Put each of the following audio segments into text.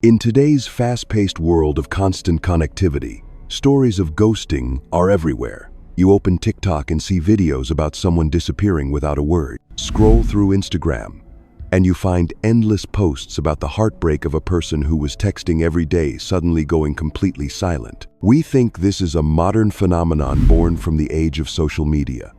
In today's fast-paced world of constant connectivity, stories of ghosting are everywhere. You open TikTok and see videos about someone disappearing without a word. Scroll through Instagram, and you find endless posts about the heartbreak of a person who was texting every day suddenly going completely silent. We think this is a modern phenomenon born from the age of social media.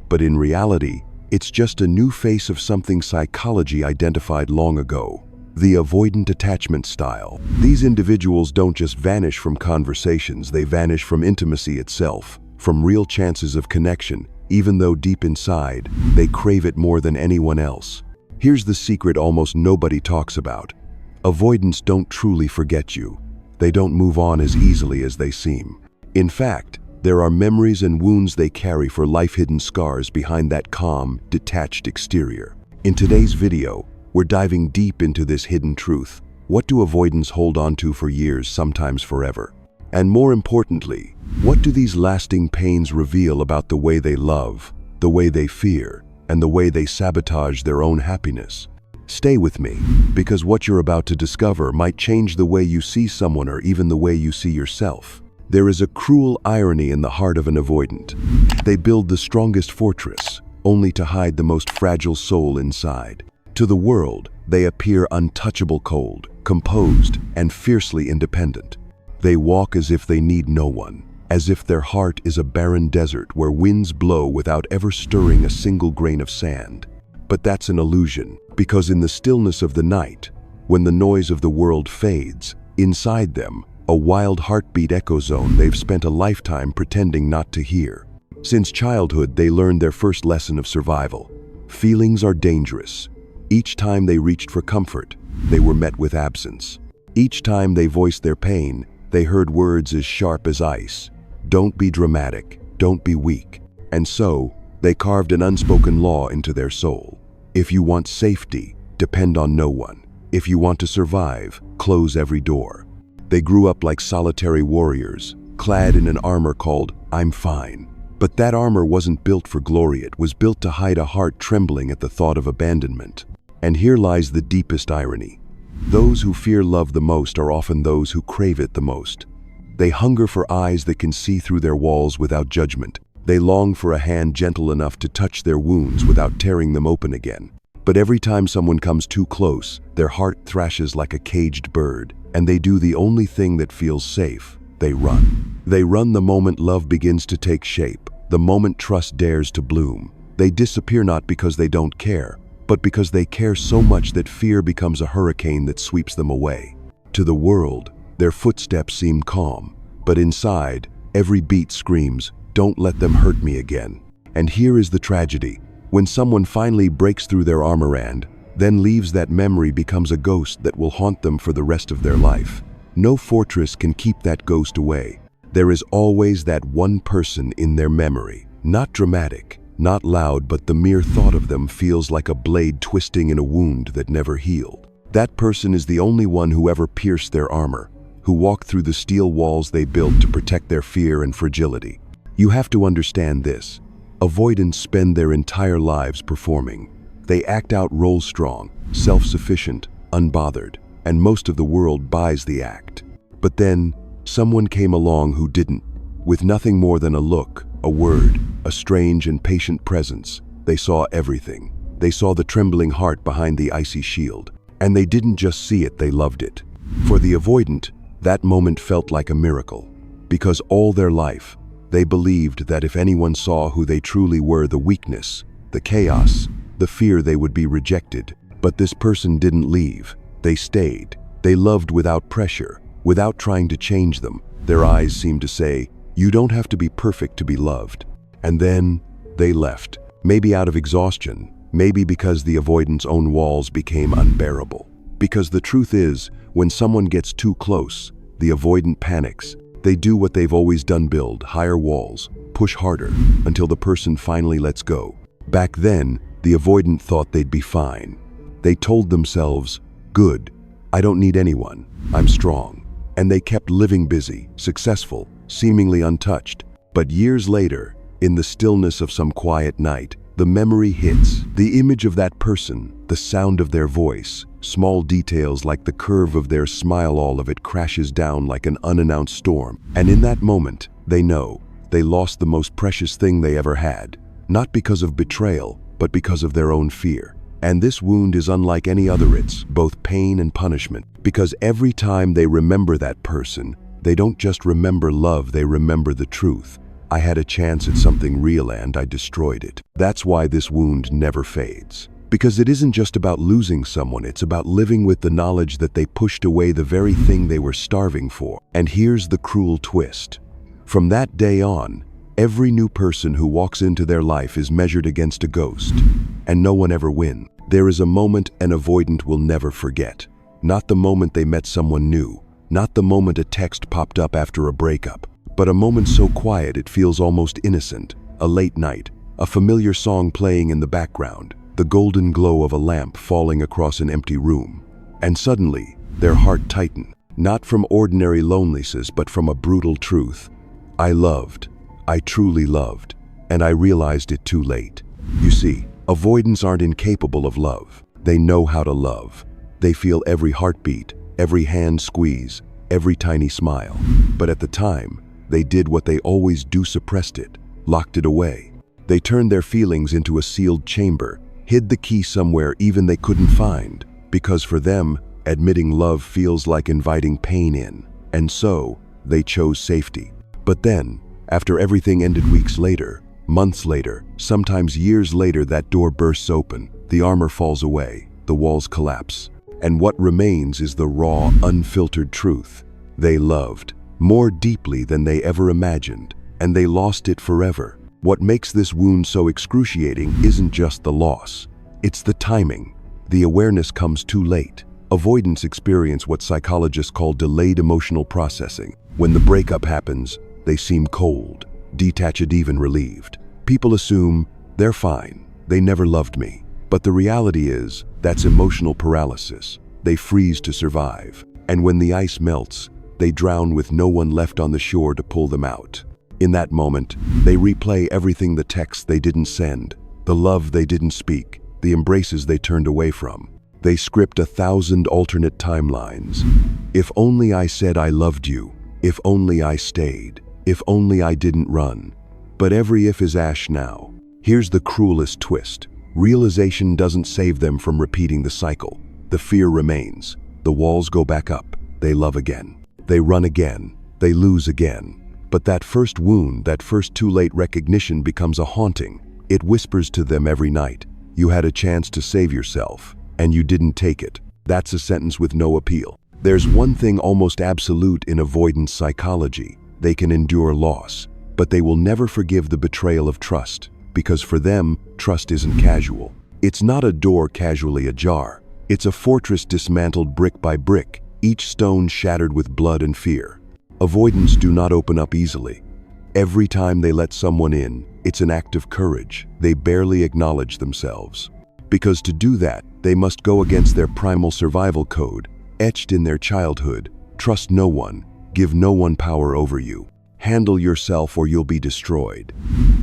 But in reality, it's just a new face of something psychology identified long ago: the avoidant attachment style. These individuals don't just vanish from conversations, they vanish from intimacy itself, from real chances of connection, even though deep inside, they crave it more than anyone else. Here's the secret almost nobody talks about. Avoidants don't truly forget you. They don't move on as easily as they seem. In fact, there are memories and wounds they carry for life-hidden scars behind that calm, detached exterior. In today's video, we're diving deep into this hidden truth. What do avoidants hold on to for years, sometimes forever? And more importantly, what do these lasting pains reveal about the way they love, the way they fear, and the way they sabotage their own happiness? Stay with me, because what you're about to discover might change the way you see someone or even the way you see yourself. There is a cruel irony in the heart of an avoidant. They build the strongest fortress, only to hide the most fragile soul inside. To the world, they appear untouchable, cold, composed, and fiercely independent. They walk as if they need no one, as if their heart is a barren desert where winds blow without ever stirring a single grain of sand. But that's an illusion, because in the stillness of the night, when the noise of the world fades, inside them, a wild heartbeat echo zone they've spent a lifetime pretending not to hear. Since childhood, they learned their first lesson of survival. Feelings are dangerous. Each time they reached for comfort, they were met with absence. Each time they voiced their pain, they heard words as sharp as ice. Don't be dramatic, don't be weak. And so, they carved an unspoken law into their soul. If you want safety, depend on no one. If you want to survive, close every door. They grew up like solitary warriors, clad in an armor called "I'm fine." But that armor wasn't built for glory, it was built to hide a heart trembling at the thought of abandonment. And here lies the deepest irony. Those who fear love the most are often those who crave it the most. They hunger for eyes that can see through their walls without judgment. They long for a hand gentle enough to touch their wounds without tearing them open again. But every time someone comes too close, their heart thrashes like a caged bird, and they do the only thing that feels safe: they run. They run the moment love begins to take shape, the moment trust dares to bloom. They disappear not because they don't care, but because they care so much that fear becomes a hurricane that sweeps them away. To the world, their footsteps seem calm, but inside, every beat screams, "Don't let them hurt me again." And here is the tragedy. When someone finally breaks through their armor and then leaves, that memory becomes a ghost that will haunt them for the rest of their life. No fortress can keep that ghost away. There is always that one person in their memory. Not dramatic, not loud, but the mere thought of them feels like a blade twisting in a wound that never healed. That person is the only one who ever pierced their armor, who walked through the steel walls they built to protect their fear and fragility. You have to understand this. Avoidants spend their entire lives performing. They act out roles strong, self-sufficient, unbothered, and most of the world buys the act. But then, someone came along who didn't. With nothing more than a look, a word, a strange and patient presence, they saw everything. They saw the trembling heart behind the icy shield. And they didn't just see it, they loved it. For the avoidant, that moment felt like a miracle. Because all their life, they believed that if anyone saw who they truly were, the weakness, the chaos, the fear, they would be rejected. But this person didn't leave. They stayed. They loved without pressure, without trying to change them. Their eyes seemed to say, "You don't have to be perfect to be loved." And then they left. Maybe out of exhaustion, maybe because the avoidant's own walls became unbearable. Because the truth is, when someone gets too close, the avoidant panics. They do what they've always done: build higher walls, push harder, until the person finally lets go. Back then, the avoidant thought they'd be fine. They told themselves, "Good, I don't need anyone, I'm strong." And they kept living busy, successful, seemingly untouched. But years later, in the stillness of some quiet night, the memory hits. The image of that person, the sound of their voice, small details like the curve of their smile, all of it crashes down like an unannounced storm. And in that moment, they know they lost the most precious thing they ever had, not because of betrayal, but because of their own fear. And this wound is unlike any other. It's both pain and punishment, because every time they remember that person, they don't just remember love, they remember the truth. I had a chance at something real and I destroyed it. That's why this wound never fades. Because it isn't just about losing someone, it's about living with the knowledge that they pushed away the very thing they were starving for. And here's the cruel twist. From that day on, every new person who walks into their life is measured against a ghost, and no one ever wins. There is a moment an avoidant will never forget. Not the moment they met someone new, not the moment a text popped up after a breakup, but a moment so quiet it feels almost innocent. A late night, a familiar song playing in the background, the golden glow of a lamp falling across an empty room. And suddenly, their heart tightened, not from ordinary loneliness, but from a brutal truth. I loved. I truly loved, and I realized it too late. You see, avoidants aren't incapable of love. They know how to love. They feel every heartbeat, every hand squeeze, every tiny smile. But at the time, they did what they always do: suppressed it, locked it away. They turned their feelings into a sealed chamber, hid the key somewhere even they couldn't find, because for them, admitting love feels like inviting pain in. And so, they chose safety. But then, after everything ended, weeks later, months later, sometimes years later, that door bursts open, the armor falls away, the walls collapse, and what remains is the raw, unfiltered truth. They loved more deeply than they ever imagined, and they lost it forever. What makes this wound so excruciating isn't just the loss, it's the timing. The awareness comes too late. Avoidants experience what psychologists call delayed emotional processing. When the breakup happens, they seem cold, detached, even relieved. People assume they're fine, they never loved me. But the reality is, that's emotional paralysis. They freeze to survive. And when the ice melts, they drown with no one left on the shore to pull them out. In that moment, they replay everything: the texts they didn't send, the love they didn't speak, the embraces they turned away from. They script 1,000 alternate timelines. If only I said I loved you. If only I stayed. If only I didn't run. But every if is ash now. Here's the cruelest twist. Realization doesn't save them from repeating the cycle. The fear remains. The walls go back up. They love again. They run again. They lose again. But that first wound, that first too late recognition becomes a haunting. It whispers to them every night, "You had a chance to save yourself, and you didn't take it." That's a sentence with no appeal. There's one thing almost absolute in avoidance psychology. They can endure loss, but they will never forgive the betrayal of trust, because for them, trust isn't casual. It's not a door casually ajar. It's a fortress dismantled brick by brick, each stone shattered with blood and fear. Avoidants do not open up easily. Every time they let someone in, it's an act of courage. They barely acknowledge themselves. Because to do that, they must go against their primal survival code, etched in their childhood: trust no one, give no one power over you, handle yourself or you'll be destroyed.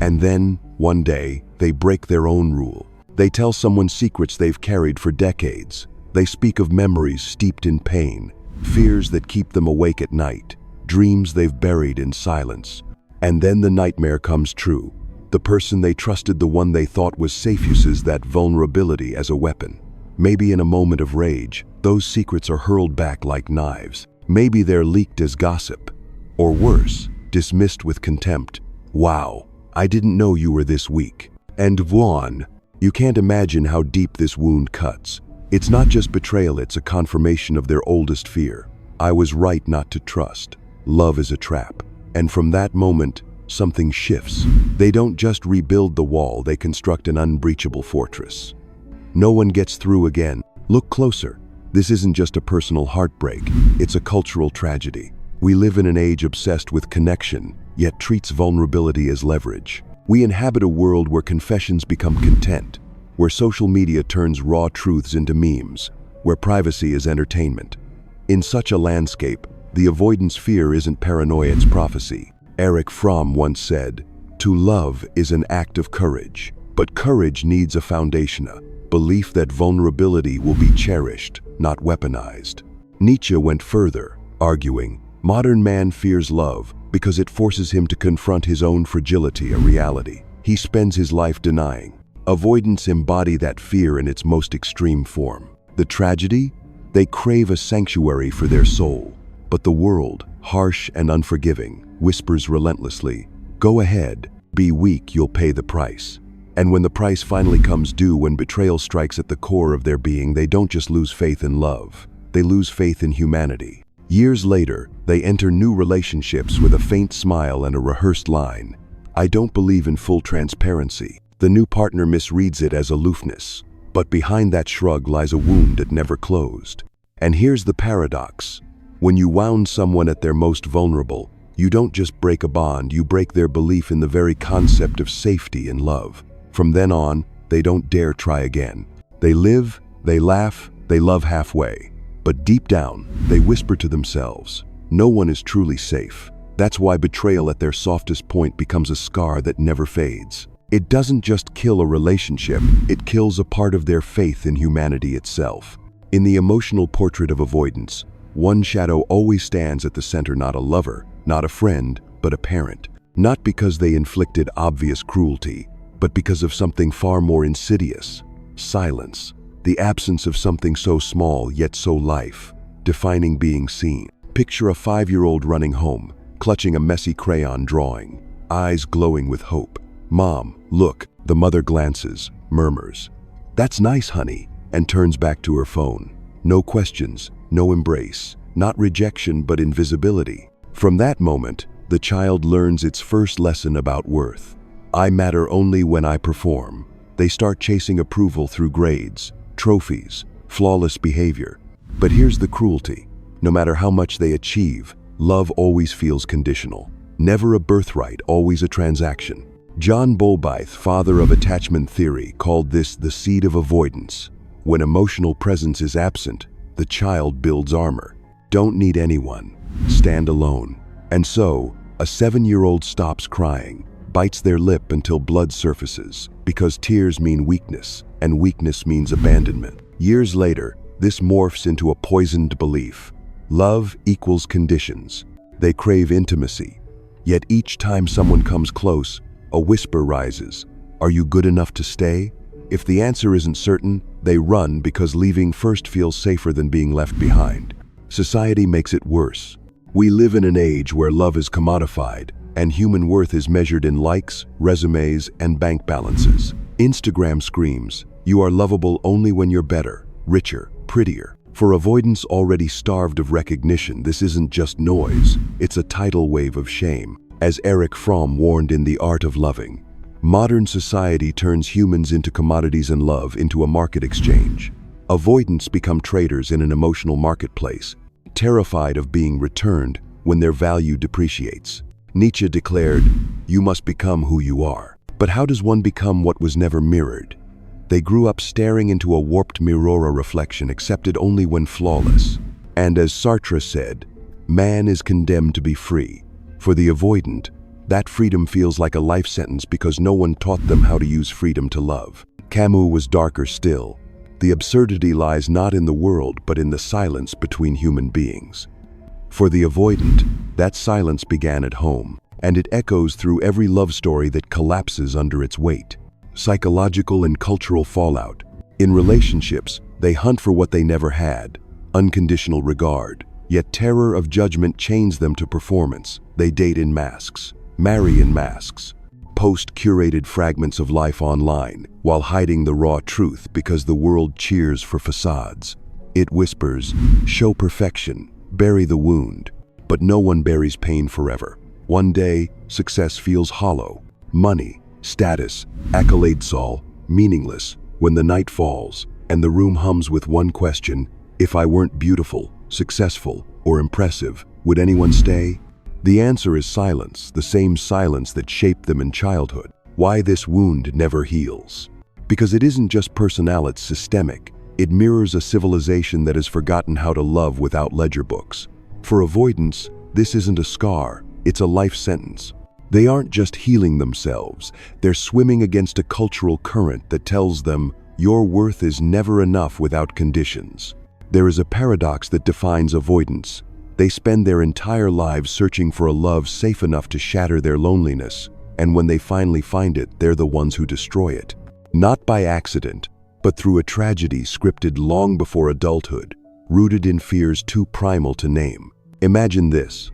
And then, one day, they break their own rule. They tell someone secrets they've carried for decades. They speak of memories steeped in pain, fears that keep them awake at night, dreams they've buried in silence. And then the nightmare comes true. The person they trusted, the one they thought was safe, uses that vulnerability as a weapon. Maybe in a moment of rage, those secrets are hurled back like knives. Maybe they're leaked as gossip. Or worse, dismissed with contempt. "Wow, I didn't know you were this weak." And Vuan, you can't imagine how deep this wound cuts. It's not just betrayal, it's a confirmation of their oldest fear. I was right not to trust. Love is a trap. And from that moment, something shifts. They don't just rebuild the wall, they construct an unbreachable fortress. No one gets through again. Look closer. This isn't just a personal heartbreak, it's a cultural tragedy. We live in an age obsessed with connection, yet treats vulnerability as leverage. We inhabit a world where confessions become content, where social media turns raw truths into memes, where privacy is entertainment. In such a landscape, the avoidance fear isn't paranoia, it's prophecy. Erich Fromm once said, "To love is an act of courage, But courage needs a foundation, a belief that vulnerability will be cherished, not weaponized. Nietzsche went further, arguing, modern man fears love because it forces him to confront his own fragility, a reality he spends his life denying. Avoidants embody that fear in its most extreme form. The tragedy? They crave a sanctuary for their soul. But the world, harsh and unforgiving, whispers relentlessly, "Go ahead, be weak, you'll pay the price." And when the price finally comes due, when betrayal strikes at the core of their being, they don't just lose faith in love, they lose faith in humanity. Years later, they enter new relationships with a faint smile and a rehearsed line, "I don't believe in full transparency." The new partner misreads it as aloofness, but behind that shrug lies a wound that never closed. And here's the paradox. When you wound someone at their most vulnerable, you don't just break a bond, you break their belief in the very concept of safety and love. From then on, they don't dare try again. They live, they laugh, they love halfway. But deep down, they whisper to themselves, no one is truly safe. That's why betrayal at their softest point becomes a scar that never fades. It doesn't just kill a relationship, it kills a part of their faith in humanity itself. In the emotional portrait of avoidance, one shadow always stands at the center, not a lover, not a friend, but a parent. Not because they inflicted obvious cruelty, but because of something far more insidious: silence, the absence of something so small yet so life-defining being seen. Picture a 5-year-old running home, clutching a messy crayon drawing, eyes glowing with hope. "Mom, look," the mother glances, murmurs, "That's nice, honey," and turns back to her phone. No questions, no embrace, not rejection but invisibility. From that moment, the child learns its first lesson about worth. I matter only when I perform. They start chasing approval through grades, trophies, flawless behavior. But here's the cruelty. No matter how much they achieve, love always feels conditional. Never a birthright, always a transaction. John Bowlby, father of attachment theory, called this the seed of avoidance. When emotional presence is absent, the child builds armor. Don't need anyone. Stand alone. And so, a 7-year-old stops crying, bites their lip until blood surfaces, because tears mean weakness, and weakness means abandonment. Years later, this morphs into a poisoned belief. Love equals conditions. They crave intimacy. Yet each time someone comes close, a whisper rises. Are you good enough to stay? If the answer isn't certain, they run because leaving first feels safer than being left behind. Society makes it worse. We live in an age where love is commodified, and human worth is measured in likes, resumes, and bank balances. Instagram screams, you are lovable only when you're better, richer, prettier. For avoidance already starved of recognition, this isn't just noise, it's a tidal wave of shame. As Erich Fromm warned in The Art of Loving, modern society turns humans into commodities and love into a market exchange. Avoidants become traders in an emotional marketplace, terrified of being returned when their value depreciates. Nietzsche declared, "You must become who you are." But how does one become what was never mirrored? They grew up staring into a warped mirror reflection, accepted only when flawless. And as Sartre said, man is condemned to be free. For the avoidant, that freedom feels like a life sentence because no one taught them how to use freedom to love. Camus was darker still. The absurdity lies not in the world, but in the silence between human beings. For the avoidant, that silence began at home, and it echoes through every love story that collapses under its weight. Psychological and cultural fallout. In relationships, they hunt for what they never had, unconditional regard. Yet terror of judgment chains them to performance. They date in masks, marry in masks, post curated fragments of life online, while hiding the raw truth because the world cheers for facades. It whispers, show perfection, bury the wound. But no one buries pain forever. One day, success feels hollow. Money, status, accolades all meaningless when the night falls and the room hums with one question: if I weren't beautiful, successful, or impressive, would anyone stay? The answer is silence, the same silence that shaped them in childhood. Why this wound never heals? Because it isn't just personal, it's systemic. It mirrors a civilization that has forgotten how to love without ledger books. For avoidance, this isn't a scar, it's a life sentence. They aren't just healing themselves, they're swimming against a cultural current that tells them your worth is never enough without conditions. There is a paradox that defines avoidance. They spend their entire lives searching for a love safe enough to shatter their loneliness, and when they finally find it, they're the ones who destroy it. Not by accident, but through a tragedy scripted long before adulthood, rooted in fears too primal to name. Imagine this.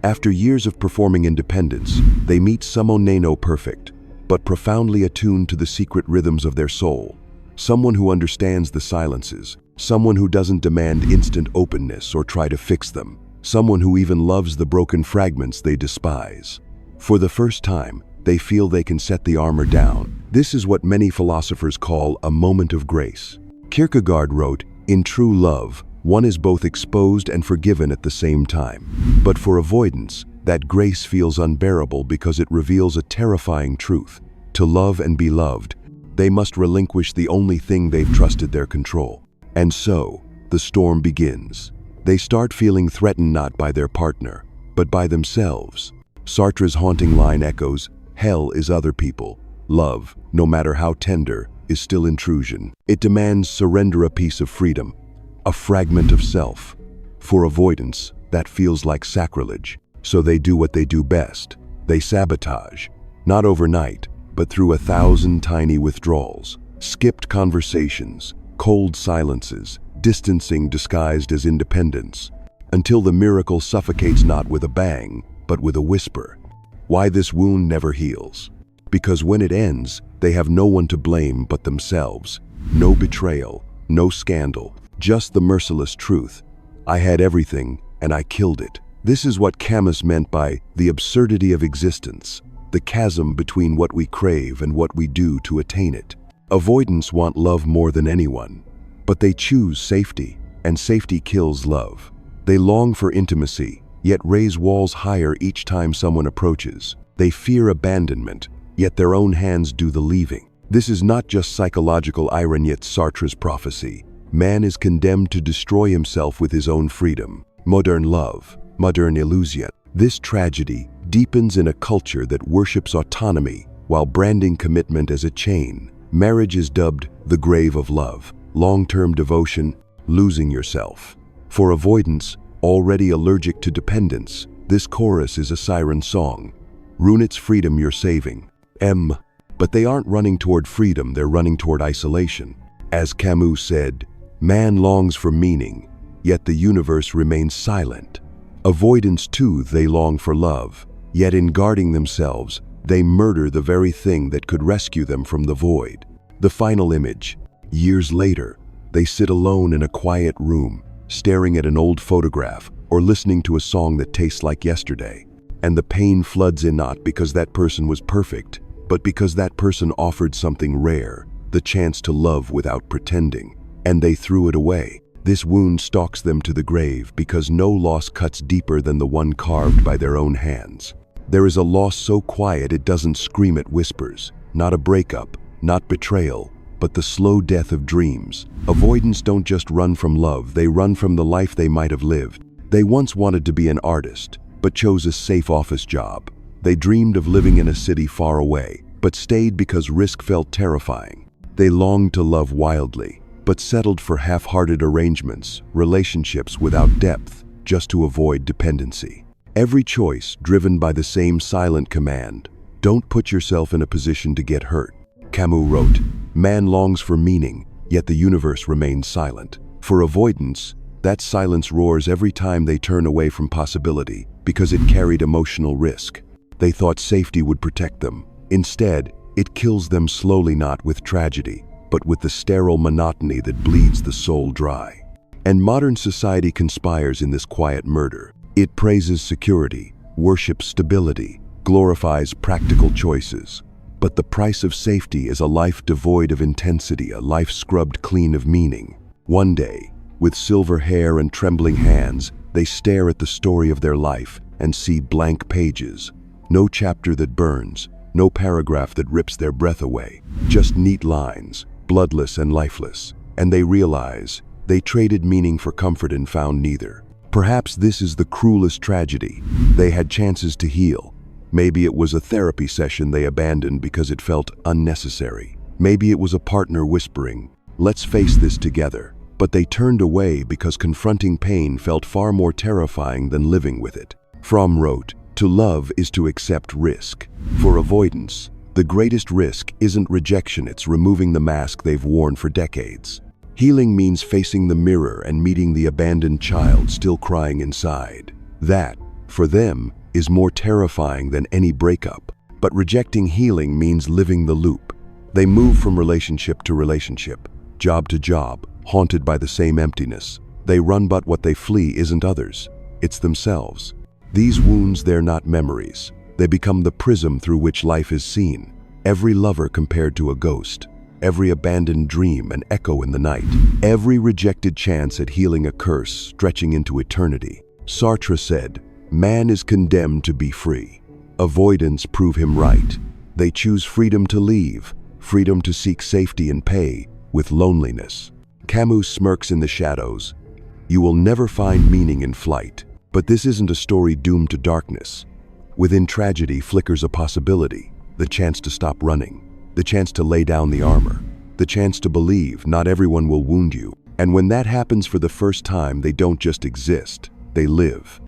After years of performing independence, they meet someone they know perfect, but profoundly attuned to the secret rhythms of their soul. Someone who understands the silences, someone who doesn't demand instant openness or try to fix them, someone who even loves the broken fragments they despise. For the first time, they feel they can set the armor down. This is what many philosophers call a moment of grace. Kierkegaard wrote, "In true love, one is both exposed and forgiven at the same time." But for avoidance, that grace feels unbearable because it reveals a terrifying truth. To love and be loved, they must relinquish the only thing they've trusted their control. And so, the storm begins. They start feeling threatened not by their partner, but by themselves. Sartre's haunting line echoes, "Hell is other people. Love, no matter how tender, is still intrusion. It demands surrender a piece of freedom, a fragment of self." For avoidance, that feels like sacrilege. So they do what they do best. They sabotage. Not overnight, but through 1,000 tiny withdrawals. Skipped conversations, cold silences, distancing disguised as independence. Until the miracle suffocates not with a bang, but with a whisper. Why this wound never heals? Because when it ends, they have no one to blame but themselves. No betrayal, no scandal, just the merciless truth. I had everything, and I killed it. This is what Camus meant by the absurdity of existence, the chasm between what we crave and what we do to attain it. Avoidants want love more than anyone, but they choose safety, and safety kills love. They long for intimacy, yet raise walls higher each time someone approaches. They fear abandonment, yet their own hands do the leaving. This is not just psychological irony, yet Sartre's prophecy. Man is condemned to destroy himself with his own freedom. Modern love, modern illusion. This tragedy deepens in a culture that worships autonomy while branding commitment as a chain. Marriage is dubbed the grave of love. Long-term devotion, losing yourself. For avoidance, already allergic to dependence, this chorus is a siren song. Ruin its freedom you're saving. But they aren't running toward freedom, they're running toward isolation. As Camus said, man longs for meaning, yet the universe remains silent. Avoidance too, they long for love, yet in guarding themselves, they murder the very thing that could rescue them from the void. The final image. Years later, they sit alone in a quiet room, staring at an old photograph or listening to a song that tastes like yesterday. And the pain floods in not because that person was perfect, but because that person offered something rare, the chance to love without pretending. And they threw it away. This wound stalks them to the grave because no loss cuts deeper than the one carved by their own hands. There is a loss so quiet it doesn't scream, it whispers. Not a breakup, not betrayal, but the slow death of dreams. Avoidants don't just run from love, they run from the life they might have lived. They once wanted to be an artist, but chose a safe office job. They dreamed of living in a city far away, but stayed because risk felt terrifying. They longed to love wildly, but settled for half-hearted arrangements, relationships without depth, just to avoid dependency. Every choice driven by the same silent command: don't put yourself in a position to get hurt. Camus wrote, "Man longs for meaning, yet the universe remains silent." For avoidance, that silence roars every time they turn away from possibility, because it carried emotional risk. They thought safety would protect them. Instead, it kills them slowly, not with tragedy, but with the sterile monotony that bleeds the soul dry. And modern society conspires in this quiet murder. It praises security, worships stability, glorifies practical choices. But the price of safety is a life devoid of intensity, a life scrubbed clean of meaning. One day, with silver hair and trembling hands, they stare at the story of their life and see blank pages. No chapter that burns, no paragraph that rips their breath away. Just neat lines, bloodless and lifeless. And they realize they traded meaning for comfort and found neither. Perhaps this is the cruelest tragedy. They had chances to heal, Maybe it was a therapy session they abandoned because it felt unnecessary. Maybe it was a partner whispering, "Let's face this together." But they turned away because confronting pain felt far more terrifying than living with it. Fromm wrote, "To love is to accept risk." For avoidance, the greatest risk isn't rejection, it's removing the mask they've worn for decades. Healing means facing the mirror and meeting the abandoned child still crying inside. That, for them, is more terrifying than any breakup. But rejecting healing means living the loop. They move from relationship to relationship, job to job, haunted by the same emptiness. They run, but what they flee isn't others, it's themselves. These wounds, they're not memories. They become the prism through which life is seen. Every lover compared to a ghost. Every abandoned dream an echo in the night. Every rejected chance at healing a curse stretching into eternity. Sartre said, "Man is condemned to be free." Avoidants prove him right. They choose freedom to leave, freedom to seek safety and pay with loneliness. Camus smirks in the shadows. "You will never find meaning in flight." But this isn't a story doomed to darkness. Within tragedy flickers a possibility, the chance to stop running, the chance to lay down the armor, the chance to believe not everyone will wound you. And when that happens for the first time, they don't just exist, they live.